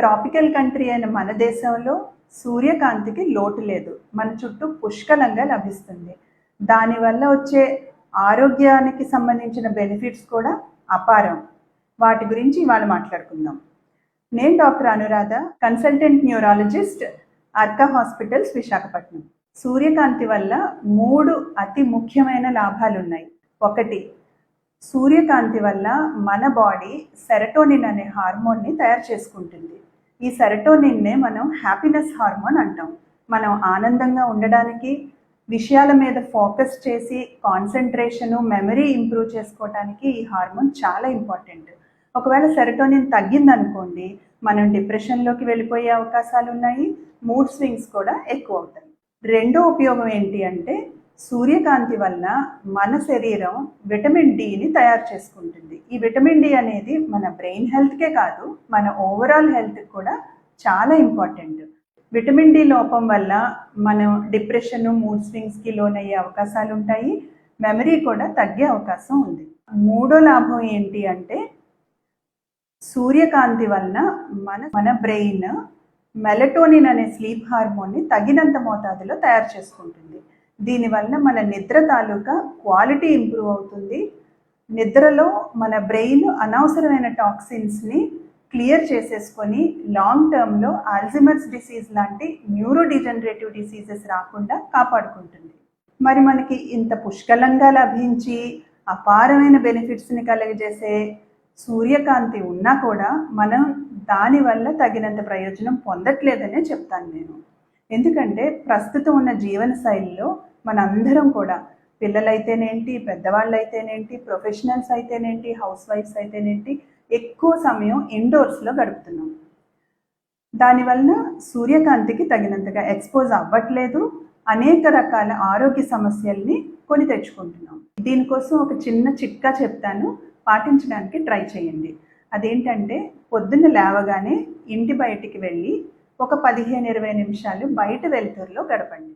Tropical country అయిన మన దేశంలో సూర్యకాంతికి లోటు లేదు. మన చుట్టూ పుష్కలంగా లభిస్తుంది. దానివల్ల వచ్చే ఆరోగ్యానికి సంబంధించిన బెనిఫిట్స్ కూడా అపారం. వాటి గురించి ఇవాళ మాట్లాడుకుందాం. నేను doctor Anuradha, consultant neurologist, Arka hospitals, Visakhapatnam. సూర్యకాంతి వల్ల 3 అతి ముఖ్యమైన లాభాలు ఉన్నాయి. 1, సూర్యకాంతి వల్ల మన బాడీ సెరటోనిన్ అనే హార్మోన్ని తయారు చేసుకుంటుంది. ఈ సెరటోనిన్నే మనం హ్యాపీనెస్ హార్మోన్ అంటాం. మనం ఆనందంగా ఉండడానికి, విషయాల మీద ఫోకస్ చేసి కాన్సన్ట్రేషను, మెమరీ ఇంప్రూవ్ చేసుకోవడానికి ఈ హార్మోన్ చాలా ఇంపార్టెంట్. ఒకవేళ సెరటోనిన్ తగ్గిందనుకోండి, మనం డిప్రెషన్లోకి వెళ్ళిపోయే అవకాశాలు ఉన్నాయి. మూడ్ స్వింగ్స్ కూడా ఎక్కువ అవుతాయి. రెండో ఉపయోగం ఏంటి అంటే, సూర్యకాంతి వల్ల మన శరీరం విటమిన్ డిని తయారు చేసుకుంటుంది. ఈ విటమిన్ డి అనేది మన బ్రెయిన్ హెల్త్కే కాదు, మన ఓవరాల్ హెల్త్కి కూడా చాలా ఇంపార్టెంట్. విటమిన్ డి లోపం వల్ల మనం డిప్రెషన్, మూడ్ స్వింగ్స్కి లోనయ్యే అవకాశాలు ఉంటాయి. మెమరీ కూడా తగ్గే అవకాశం ఉంది. మూడో లాభం ఏంటి అంటే, సూర్యకాంతి వలన మన బ్రెయిన్ మెలటోనిన్ అనే స్లీప్ హార్మోన్ని తగినంత మోతాదులో తయారు చేసుకుంటుంది. దీనివల్ల మన నిద్ర తాలూకా క్వాలిటీ ఇంప్రూవ్ అవుతుంది. నిద్రలో మన బ్రెయిన్ అనవసరమైన టాక్సిన్స్ని క్లియర్ చేసేసుకొని లాంగ్ టర్మ్లో ఆల్జీమర్స్ డిసీజ్ లాంటి న్యూరో డిజనరేటివ్ డిసీజెస్ రాకుండా కాపాడుకుంటుంది. మరి మనకి ఇంత పుష్కలంగా లభించి అపారమైన బెనిఫిట్స్ని కలుగజేసే సూర్యకాంతి ఉన్నా కూడా మనం దానివల్ల తగినంత ప్రయోజనం పొందట్లేదనే చెప్తాను నేను. ఎందుకంటే ప్రస్తుతం ఉన్న జీవన శైలిలో మనందరం కూడా, పిల్లలైతేనేంటి, పెద్దవాళ్ళు అయితేనేంటి, ప్రొఫెషనల్స్ అయితేనేంటి, హౌస్ వైఫ్స్ అయితేనేంటి, ఎక్కువ సమయం ఇండోర్స్లో గడుపుతున్నాం. దానివల్ల సూర్యకాంతికి తగినంతగా ఎక్స్పోజ్ అవ్వట్లేదు. అనేక రకాల ఆరోగ్య సమస్యల్ని కొని తెచ్చుకుంటున్నాం. దీనికోసం ఒక చిన్న చిట్కా చెప్తాను, పాటించడానికి ట్రై చేయండి. అదేంటంటే, పొద్దున్న లేవగానే ఇంటి బయటికి వెళ్ళి ఒక 15-20 నిమిషాలు బయట వెలుతురులో గడపండి.